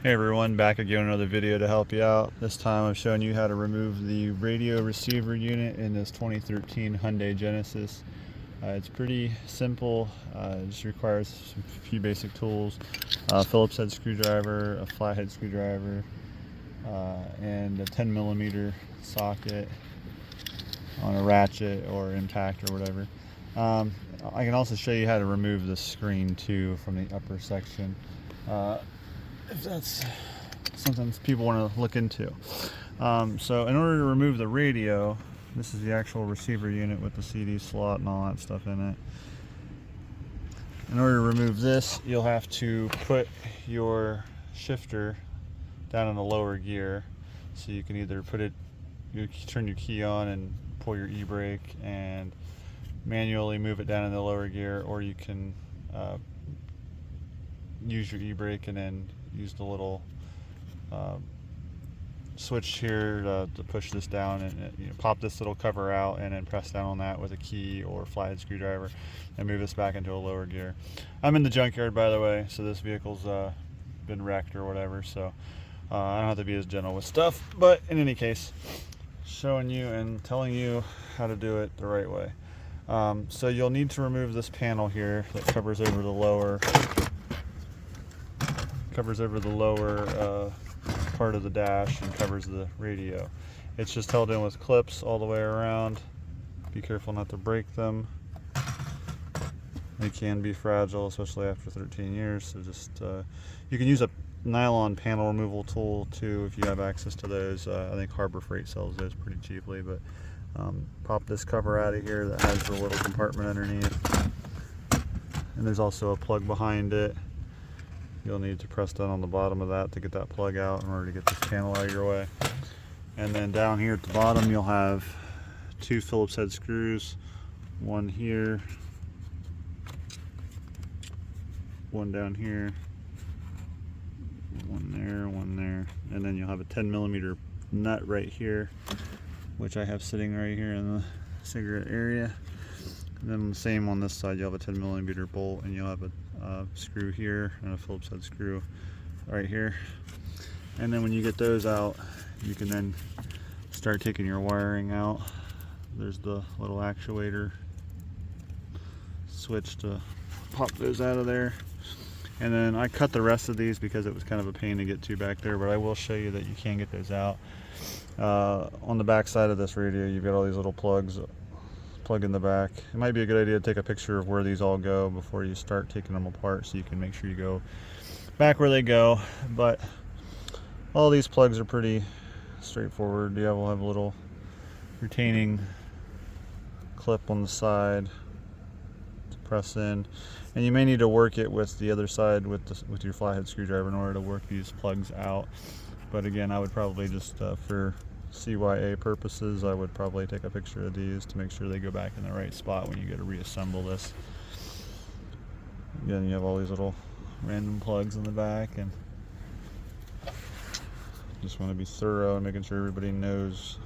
Hey everyone, back again with another video to help you out. This time I'm showing you how to remove the radio receiver unit in this 2013 Hyundai Genesis. It's pretty simple. It just requires a few basic tools. Phillips head screwdriver, a flathead screwdriver, and a 10mm socket on a ratchet or impact or whatever. I can also show you how to remove the screen too from the upper section. If that's something people want to look into. So in order to remove the radio, this is the actual receiver unit with the CD slot and all that stuff in it. In order to remove this, you'll have to put your shifter down in the lower gear. So you can either you turn your key on and pull your e-brake and manually move it down in the lower gear, or you can use your e-brake and then use the little switch here to push this down and pop this little cover out and then press down on that with a key or flathead screwdriver and move this back into a lower gear. I'm in the junkyard, by the way, so this vehicle's been wrecked or whatever, so I don't have to be as gentle with stuff, but in any case, showing you and telling you how to do it the right way. So you'll need to remove this panel here that covers over the lower part of the dash and covers the radio. It's just held in with clips all the way around. Be careful not to break them. They can be fragile, especially after 13 years. So just you can use a nylon panel removal tool too if you have access to those. I think Harbor Freight sells those pretty cheaply. But pop this cover out of here that has the little compartment underneath, and there's also a plug behind it. You'll need to press down on the bottom of that to get that plug out in order to get this panel out of your way. And then down here at the bottom you'll have two Phillips head screws, one here, one down here, one there, and then you'll have a 10mm nut right here, which I have sitting right here in the cigarette area. And then the same on this side, you'll have a 10mm bolt, and you'll have a screw here and a Phillips head screw right here. And then when you get those out, you can then start taking your wiring out. There's the little actuator switch to pop those out of there. And then I cut the rest of these because it was kind of a pain to get to back there, but I will show you that you can get those out. On the back side of this radio, you've got all these little plugs. Plug in the back. It might be a good idea to take a picture of where these all go before you start taking them apart, so you can make sure you go back where they go. But all these plugs are pretty straightforward. Will have a little retaining clip on the side to press in, and you may need to work it with the other side with your flathead screwdriver in order to work these plugs out. But again, I would probably just for CYA purposes, I would probably take a picture of these to make sure they go back in the right spot when you go to reassemble this. Again, you have all these little random plugs in the back, and just want to be thorough and making sure everybody knows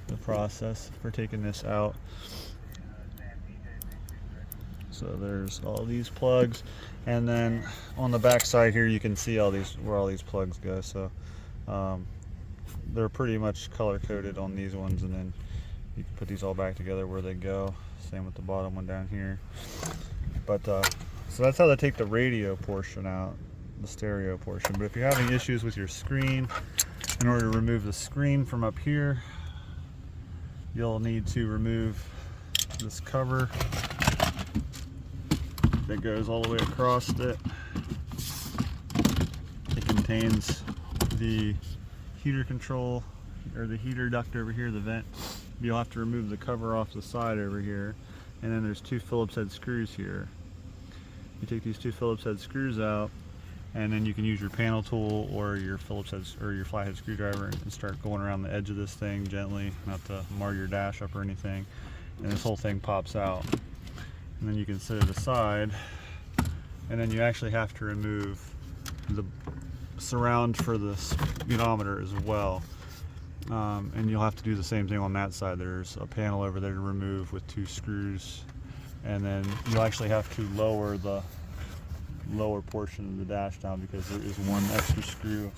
the process for taking this out. So there's all these plugs, and then on the back side here you can see where all these plugs go. So they're pretty much color coded on these ones, and then you can put these all back together where they go. Same with the bottom one down here. But so that's how they take the radio portion out, the stereo portion. But if you're having issues with your screen, in order to remove the screen from up here, you'll need to remove this cover that goes all the way across it. It contains the heater control, or the heater duct over here, the vent. You'll have to remove the cover off the side over here, and then there's two Phillips head screws here. You take these two Phillips head screws out, and then you can use your panel tool or your Phillips head or your flathead screwdriver and start going around the edge of this thing gently, not to mar your dash up or anything. And this whole thing pops out, and then you can set it aside. And then you actually have to remove the surround for the speedometer as well, and you'll have to do the same thing on that side. There's a panel over there to remove with two screws, and then you'll actually have to lower lower portion of the dash down, because there is one extra screw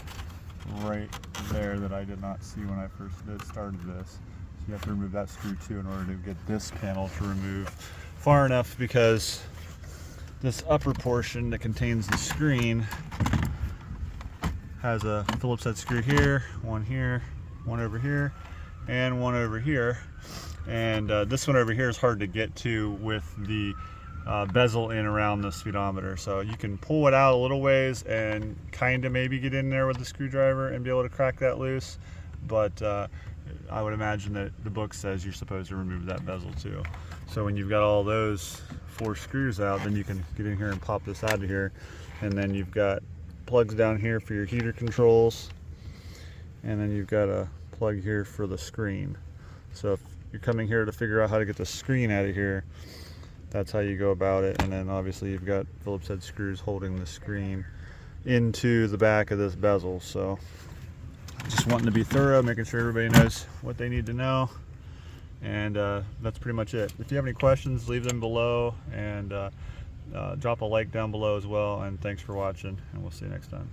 right there that I did not see when I first started this. So you have to remove that screw too in order to get this panel to remove far enough, because this upper portion that contains the screen has a Phillips head screw here, one over here, and one over here. And this one over here is hard to get to with the bezel in around the speedometer. So you can pull it out a little ways and kind of maybe get in there with the screwdriver and be able to crack that loose. But I would imagine that the book says you're supposed to remove that bezel too. So when you've got all those 4 screws out, then you can get in here and pop this out of here. And then you've got plugs down here for your heater controls. And then you've got a plug here for the screen. So if you're coming here to figure out how to get the screen out of here, that's how you go about it. And then obviously you've got Phillips head screws holding the screen into the back of this bezel. So just wanting to be thorough, making sure everybody knows what they need to know. And that's pretty much it. If you have any questions, leave them below, and drop a like down below as well. And thanks for watching, and we'll see you next time.